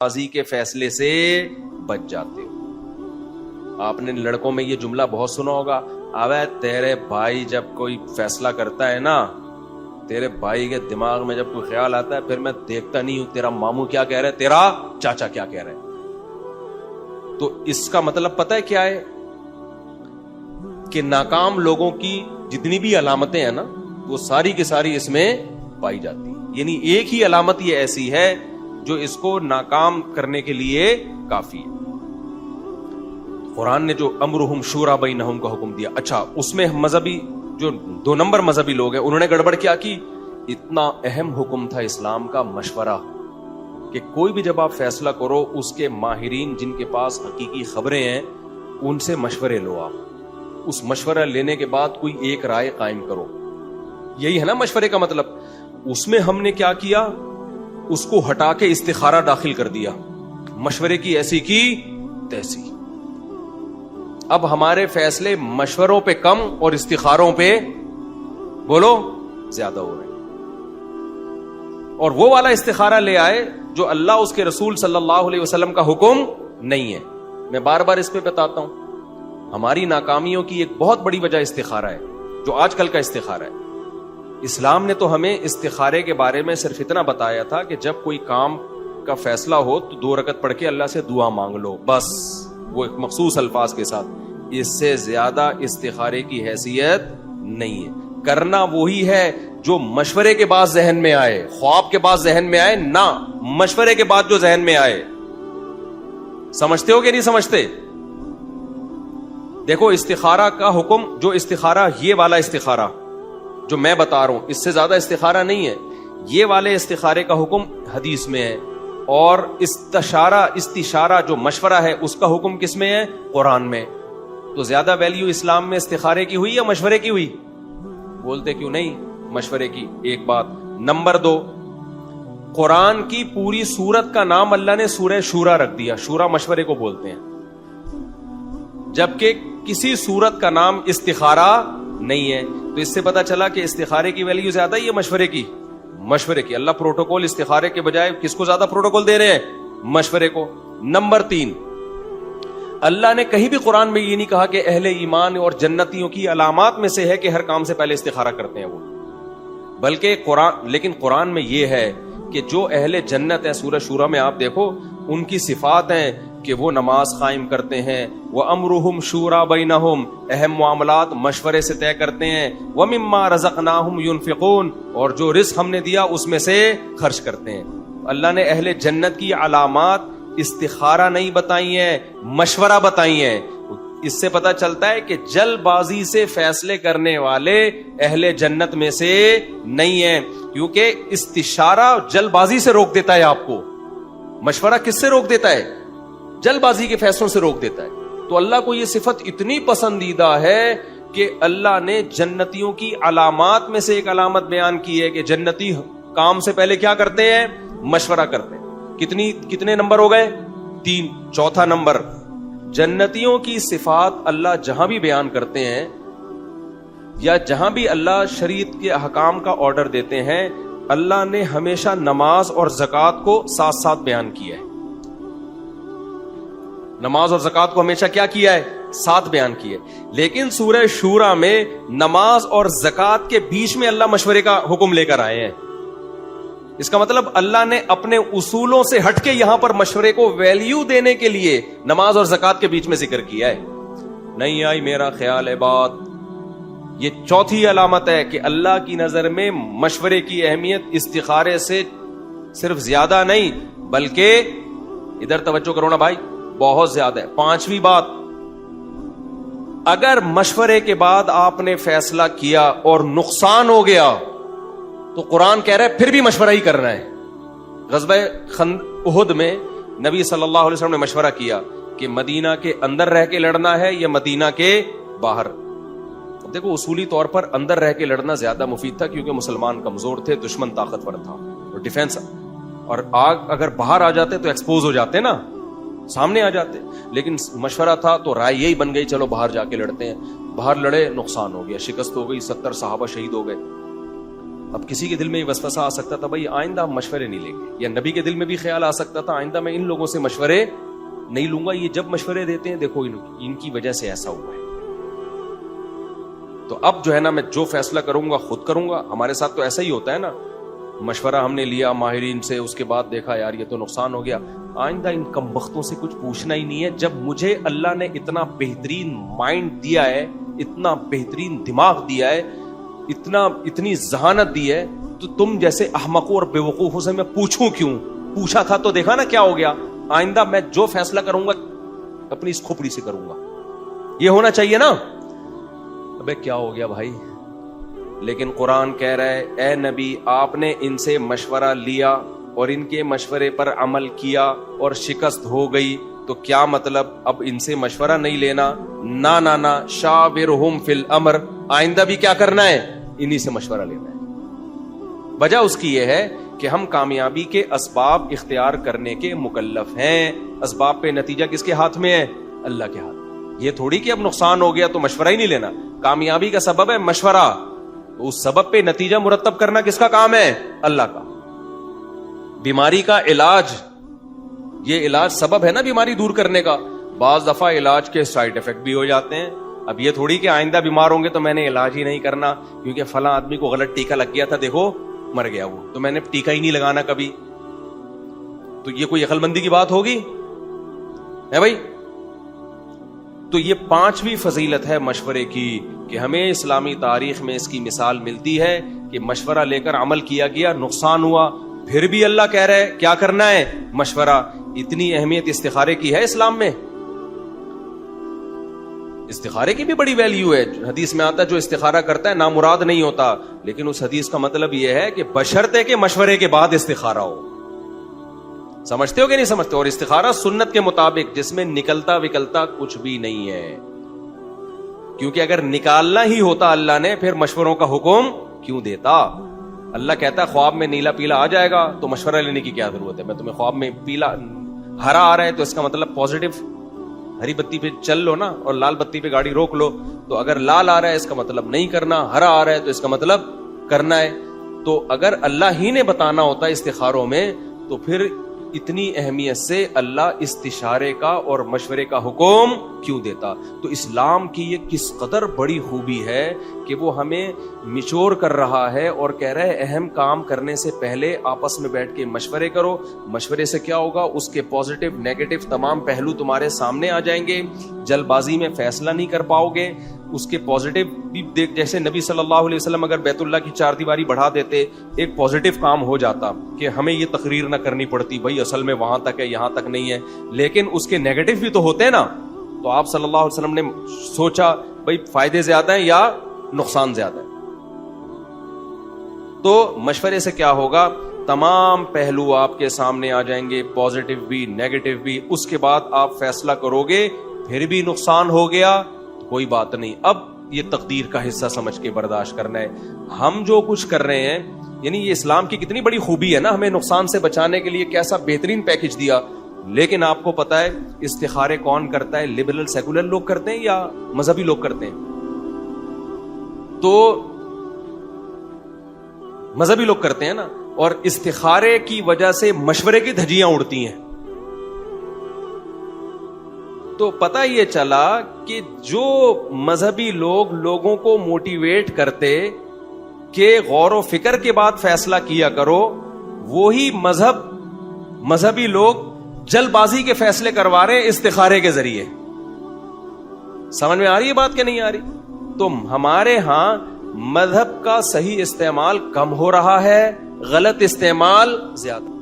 قاضی کے فیصلے سے بچ جاتے ہو۔ آپ نے لڑکوں میں یہ جملہ بہت سنا ہوگا، آوے تیرے بھائی جب کوئی فیصلہ کرتا ہے نا، تیرے بھائی کے دماغ میں جب کوئی خیال آتا ہے پھر میں دیکھتا نہیں ہوں تیرا ماموں کیا کہہ رہا ہے، تیرا چاچا کیا کہہ رہا ہے۔ تو اس کا مطلب پتہ ہے کیا ہے کہ ناکام لوگوں کی جتنی بھی علامتیں ہیں نا وہ ساری کی ساری اس میں پائی جاتی ہیں۔ یعنی ایک ہی علامت یہ ایسی ہے جو اس کو ناکام کرنے کے لیے کافی ہے۔ قرآن نے جو امرہم شورا بینہم کا حکم دیا، اچھا اس میں مذہبی جو 2 نمبر مذہبی لوگ ہیں انہوں نے گڑبڑ کیا کی؟ اتنا اہم حکم تھا اسلام کا مشورہ، کہ کوئی بھی جب آپ فیصلہ کرو اس کے ماہرین جن کے پاس حقیقی خبریں ہیں ان سے مشورے لو، آپ اس مشورہ لینے کے بعد کوئی ایک رائے قائم کرو۔ یہی ہے نا مشورے کا مطلب۔ اس میں ہم نے کیا کیا؟ اس کو ہٹا کے استخارہ داخل کر دیا، مشورے کی ایسی کی تیسی۔ اب ہمارے فیصلے مشوروں پہ کم اور استخاروں پہ بولو زیادہ ہو رہے ہیں، اور وہ والا استخارہ لے آئے جو اللہ اس کے رسول صلی اللہ علیہ وسلم کا حکم نہیں ہے۔ میں بار بار اس پہ بتاتا ہوں، ہماری ناکامیوں کی ایک بہت بڑی وجہ استخارہ ہے، جو آج کل کا استخارہ ہے۔ اسلام نے تو ہمیں استخارے کے بارے میں صرف اتنا بتایا تھا کہ جب کوئی کام کا فیصلہ ہو تو 2 رکعت پڑھ کے اللہ سے دعا مانگ لو، بس وہ ایک مخصوص الفاظ کے ساتھ۔ اس سے زیادہ استخارے کی حیثیت نہیں ہے۔ کرنا وہی ہے جو مشورے کے بعد ذہن میں آئے، خواب کے بعد ذہن میں آئے نہ، مشورے کے بعد جو ذہن میں آئے۔ سمجھتے ہو کہ نہیں سمجھتے؟ دیکھو استخارہ کا حکم، جو استخارہ یہ والا استخارہ جو میں بتا رہا ہوں اس سے زیادہ استخارہ نہیں ہے، یہ والے استخارے کا حکم حدیث میں ہے، اور استشارہ جو مشورہ ہے اس کا حکم کس میں ہے؟ قرآن میں۔ تو زیادہ ویلیو اسلام میں استخارے کی ہوئی یا مشورے کی ہوئی؟ بولتے کیوں نہیں؟ مشورے کی۔ ایک بات۔ نمبر 2، قرآن کی پوری سورت کا نام اللہ نے سورہ شورا رکھ دیا، شورا مشورے کو بولتے ہیں، جبکہ کسی سورت کا نام استخارہ نہیں ہے۔ تو اس سے پتا چلا کہ استخارے کی ویلیو زیادہ ہی ہے مشورے کی؟ مشورے کی۔ اللہ پروٹوکول استخارے کے بجائے کس کو زیادہ پروٹوکول دے رہے ہیں؟ مشورے کو۔ نمبر 3، اللہ نے کہیں بھی قرآن میں یہ نہیں کہا کہ اہل ایمان اور جنتیوں کی علامات میں سے ہے کہ ہر کام سے پہلے استخارہ کرتے ہیں وہ، بلکہ لیکن قرآن میں یہ ہے کہ جو اہل جنت ہیں، سورہ شورا میں آپ دیکھو ان کی صفات ہیں کہ وہ نماز قائم کرتے ہیں، وَأَمْرُهُمْ شُورَى بَيْنَهُمْ، اہم معاملات مشورے سے طے کرتے ہیں، وَمِمَّا رَزَقْنَاهُمْ يُنْفِقُونَ، اور جو رزق ہم نے دیا اس میں سے خرچ کرتے ہیں۔ اللہ نے اہل جنت کی علامات استخارہ نہیں بتائی ہیں، مشورہ بتائی ہیں۔ اس سے پتہ چلتا ہے کہ جلد بازی سے فیصلے کرنے والے اہل جنت میں سے نہیں ہیں، کیونکہ استشارہ جلد بازی سے روک دیتا ہے آپ کو، مشورہ کس سے روک دیتا ہے؟ جلد بازی کے فیصلوں سے روک دیتا ہے۔ تو اللہ کو یہ صفت اتنی پسندیدہ ہے کہ اللہ نے جنتیوں کی علامات میں سے ایک علامت بیان کی ہے کہ جنتی کام سے پہلے کیا کرتے ہیں؟ مشورہ کرتے ہیں۔ کتنے نمبر ہو گئے؟ 3۔ چوتھا نمبر، جنتیوں کی صفات اللہ جہاں بھی بیان کرتے ہیں یا جہاں بھی اللہ شریعت کے احکام کا آرڈر دیتے ہیں، اللہ نے ہمیشہ نماز اور زکوٰۃ کو ساتھ ساتھ بیان کیا ہے۔ نماز اور زکوٰۃ کو ہمیشہ کیا کیا ہے؟ ساتھ بیان کیا ہے۔ لیکن سورہ شورا میں نماز اور زکوٰۃ کے بیچ میں اللہ مشورے کا حکم لے کر آئے ہیں۔ اس کا مطلب اللہ نے اپنے اصولوں سے ہٹ کے یہاں پر مشورے کو ویلیو دینے کے لیے نماز اور زکوٰۃ کے بیچ میں ذکر کیا ہے۔ نہیں آئی میرا خیال ہے بات؟ یہ چوتھی علامت ہے کہ اللہ کی نظر میں مشورے کی اہمیت استخارے سے صرف زیادہ نہیں بلکہ، ادھر توجہ کرو نا بھائی، بہت زیادہ ہے۔ 5ویں بات، اگر مشورے کے بعد آپ نے فیصلہ کیا اور نقصان ہو گیا تو قرآن کہہ رہا ہے پھر بھی مشورہ ہی کرنا ہے۔ غزوہ احد میں نبی صلی اللہ علیہ وسلم نے مشورہ کیا کہ مدینہ کے اندر رہ کے لڑنا ہے یا مدینہ کے باہر۔ دیکھو اصولی طور پر اندر رہ کے لڑنا زیادہ مفید تھا، کیونکہ مسلمان کمزور تھے، دشمن طاقتور تھا، اور ڈیفینس، اور آگ اگر باہر آ جاتے تو ایکسپوز ہو جاتے نا، سامنے آ جاتے۔ لیکن مشورہ تھا تو رائے یہی بن گئی چلو باہر جا کے لڑتے ہیں۔ باہر لڑے، نقصان ہو گیا، شکست ہو گئی، 70 صحابہ شہید ہو گئے۔ اب کسی کے دل میں یہ وسوسہ آ سکتا تھا بھائی آئندہ ہم مشورے نہیں لیں گے، یا نبی کے دل میں بھی خیال آ سکتا تھا آئندہ میں ان لوگوں سے مشورے نہیں لوں گا، یہ جب مشورے دیتے ہیں دیکھو ان کی وجہ سے ایسا ہوا ہے۔ تو اب جو ہے نا میں جو فیصلہ کروں گا خود کروں گا۔ ہمارے ساتھ تو ایسا ہی ہوتا ہے نا، مشورہ ہم نے لیا ماہرین سے، اس کے بعد دیکھا یار یہ تو نقصان ہو گیا، آئندہ ان کمبختوں سے کچھ پوچھنا ہی نہیں ہے۔ جب مجھے اللہ نے اتنا بہترین مائنڈ دیا ہے، اتنا بہترین دماغ دیا ہے، اتنی ذہانت دی ہے، تو تم جیسے احمقوں اور بے وقوفوں سے میں پوچھوں کیوں؟ پوچھا تھا تو دیکھا نا کیا ہو گیا۔ آئندہ میں جو فیصلہ کروں گا اپنی اس کھوپڑی سے کروں گا، یہ ہونا چاہیے نا۔ ابے کیا ہو گیا بھائی؟ لیکن قرآن کہہ رہا ہے اے نبی آپ نے ان سے مشورہ لیا اور ان کے مشورے پر عمل کیا اور شکست ہو گئی، تو کیا مطلب اب ان سے مشورہ نہیں لینا؟ نہ شاورہم فی الامر، آئندہ بھی کیا کرنا ہے؟ انہی سے مشورہ لینا ہے۔ وجہ اس کی یہ ہے کہ ہم کامیابی کے اسباب اختیار کرنے کے مکلف ہیں۔ اسباب پہ نتیجہ کس کے ہاتھ میں ہے؟ اللہ کے ہاتھ۔ یہ تھوڑی کہ اب نقصان ہو گیا تو مشورہ ہی نہیں لینا۔ کامیابی کا سبب ہے مشورہ، اس سبب پہ نتیجہ مرتب کرنا کس کا کام ہے؟ اللہ کا۔ بیماری کا علاج، یہ علاج سبب ہے نا بیماری دور کرنے کا۔ بعض دفعہ علاج کے سائیڈ افیکٹ بھی ہو جاتے ہیں۔ اب یہ تھوڑی کہ آئندہ بیمار ہوں گے تو میں نے علاج ہی نہیں کرنا، کیونکہ فلاں آدمی کو غلط ٹیکا لگ گیا تھا، دیکھو مر گیا وہ، تو میں نے ٹیکا ہی نہیں لگانا کبھی۔ تو یہ کوئی عقل مندی کی بات ہوگی ہے بھائی؟ تو یہ پانچویں فضیلت ہے مشورے کی، کہ ہمیں اسلامی تاریخ میں اس کی مثال ملتی ہے کہ مشورہ لے کر عمل کیا گیا، نقصان ہوا، پھر بھی اللہ کہہ رہے ہے کیا کرنا ہے؟ مشورہ۔ اتنی اہمیت استخارے کی ہے اسلام میں۔ استخارے کی بھی بڑی ویلیو ہے۔ حدیث میں آتا ہے جو استخارہ کرتا ہے نامراد نہیں ہوتا، لیکن اس حدیث کا مطلب یہ ہے کہ بشرطے کے مشورے کے بعد استخارہ ہو۔ سمجھتے ہو کہ نہیں سمجھتے؟ اور استخارہ سنت کے مطابق، جس میں نکلتا وکلتا کچھ بھی نہیں ہے، کیونکہ اگر نکالنا ہی ہوتا اللہ نے پھر مشوروں کا حکم کیوں دیتا؟ اللہ کہتا ہے خواب میں نیلا پیلا آ جائے گا تو مشورہ لینے کی کیا ضرورت ہے؟ میں تمہیں خواب میں پیلا ہرا آ رہا ہے تو اس کا مطلب پازیٹو، ہری بتی پہ چل لو نا، اور لال بتی پہ گاڑی روک لو۔ تو اگر لال آ رہا ہے اس کا مطلب نہیں کرنا، ہرا آ رہا ہے تو اس کا مطلب کرنا ہے۔ تو اگر اللہ ہی نے بتانا ہوتا استخاروں میں تو پھر اتنی اہمیت سے اللہ استشارے کا اور مشورے کا حکم کیوں دیتا؟ تو اسلام کی یہ کس قدر بڑی خوبی ہے کہ وہ ہمیں میچور کر رہا ہے اور کہہ رہا ہے اہم کام کرنے سے پہلے آپس میں بیٹھ کے مشورے کرو۔ مشورے سے کیا ہوگا؟ اس کے پازیٹو نیگیٹو تمام پہلو تمہارے سامنے آ جائیں گے، جلد بازی میں فیصلہ نہیں کر پاؤ گے۔ اس کے پازیٹو بھی دیکھ، جیسے نبی صلی اللہ علیہ وسلم اگر بیت اللہ کی چار دیواری بڑھا دیتے، ایک پازیٹو کام ہو جاتا کہ ہمیں یہ تقریر نہ کرنی پڑتی بھائی اصل میں وہاں تک ہے یہاں تک نہیں ہے، لیکن اس کے نیگیٹو بھی تو ہوتے ہیں نا۔ تو آپ صلی اللہ علیہ وسلم نے سوچا بھائی فائدے زیادہ ہیں یا نقصان زیادہ ہے؟ تو مشورے سے کیا ہوگا؟ تمام پہلو آپ کے سامنے آ جائیں گے، پازیٹو بھی نیگیٹو بھی۔ اس کے بعد آپ فیصلہ کرو گے، پھر بھی نقصان ہو گیا کوئی بات نہیں، اب یہ تقدیر کا حصہ سمجھ کے برداشت کرنا ہے۔ ہم جو کچھ کر رہے ہیں، یعنی یہ اسلام کی کتنی بڑی خوبی ہے نا، ہمیں نقصان سے بچانے کے لیے کیسا بہترین پیکج دیا۔ لیکن آپ کو پتا ہے استخارے کون کرتا ہے؟ لبرل سیکولر لوگ کرتے ہیں یا مذہبی لوگ کرتے ہیں؟ تو مذہبی لوگ کرتے ہیں نا، اور استخارے کی وجہ سے مشورے کی دھجیاں اڑتی ہیں۔ تو پتہ یہ چلا کہ جو مذہبی لوگ لوگوں کو موٹیویٹ کرتے کہ غور و فکر کے بعد فیصلہ کیا کرو، وہی مذہبی لوگ جلد بازی کے فیصلے کروا رہے ہیں استخارے کے ذریعے۔ سمجھ میں آ رہی ہے بات کہ نہیں آ رہی؟ تو ہمارے ہاں مذہب کا صحیح استعمال کم ہو رہا ہے، غلط استعمال زیادہ۔